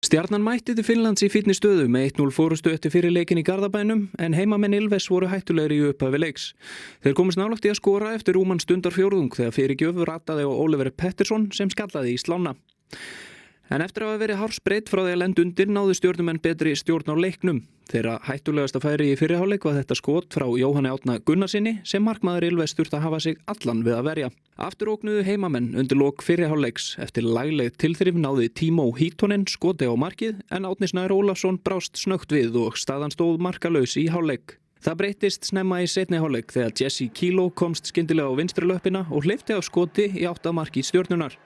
Stjarnan mætti til Finnlands í fínni stöðu með 1-0 fórustu eftir fyrir leikinn í Garðabænum en heimamenn Ylves voru hættulegri í upphafi leiks. Þeir komust nálægt í að skora eftir rúman stundarfjórðung þegar fyrirgjöf rataði á Oliver Pettersson sem skallaði í slána. En eftir að hafa verið hársbreidd frá því að lenda undir náðu stjörnumenn betri stjórn á leiknum. Þeirra hættulegasta færi í fyrri hálfleik var þetta skot frá Jóhanni Árna Gunnarsinni sem markmaður Ylves þurfti að hafa sig allan við að verja. Aftur ógnuðu heimamenn undir lok fyrri hálfleiks. Eftir lagleg tilþrif náði Timo Hítonen skoti á markið en Árni Snær Ólafsson brást snöggt við og staðan stóð markalaus í hálfleik. Það breyttist snemma í seinni hálfleik þegar Jesse Kilo komst skyndilega á vinstri löppina og hleypti á skoti í átt að marki stjörnunar.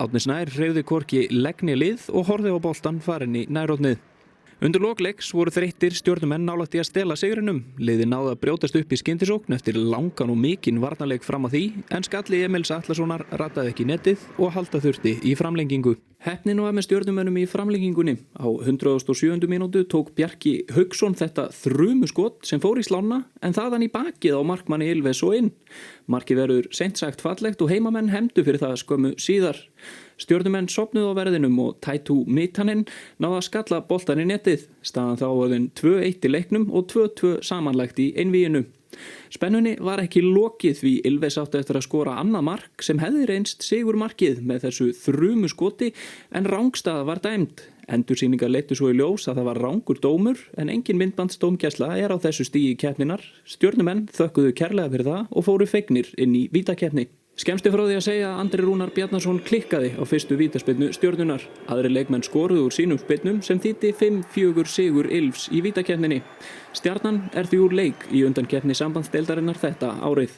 Árni Snær hreyfði hvorki legg né lið og horfði á boltann farin í nærhornið. Undir lok leiks voru þreyttir stjörnumenn nálægt í að stela sigrinum. Liðið náði að brjótast upp í skyndisókn eftir langan og mikinn varnarleik fram að því en skalli Emils Atlasonar rataði ekki netið og halda þurfti í framlengingu. Heppnin var með stjörnumönnum í framlengingunni. Á 107. mínútu tók Bjarki Hauksson þetta þrumuskot sem fór í slána en þaðan í bakið á markmanni Ylves og inn. Markið verður seint sagt fallegt og heimamenn hefndu fyrir það skömmu síðar. Stjörnumenn sofnuðu á verðinum og Taitu Mitanen náði að skalla boltann í netið. Staðan þá orðin 2-1 í leiknum og 2-2 samanlagt í einvíginu. Spennunni var ekki lokið því Ylves átti eftir að skora annað mark sem hefði reynst sigurmarkið með þessu þrumuskoti en rangstaða var dæmd. Endursýningar leiddu svo í ljós að það var rangur dómur en engin myndbandsdómgæsla er á þessu stigi keppninnar. Stjörnumenn þökkuðu kærlega fyrir það og fóru fegnir inn í vítakeppni. Skemmst er frá því að segja að Andri Rúnar Bjarnason klikkaði á fyrstu vítaspyrnu stjörnunar. Aðri leikmenn skoruðu úr sínum spyrnum sem þýddi 5-4 sigur Ylfs í vítakeppninni. Stjarnan er því úr leik í undankeppni sambandsdeildarinnar þetta árið.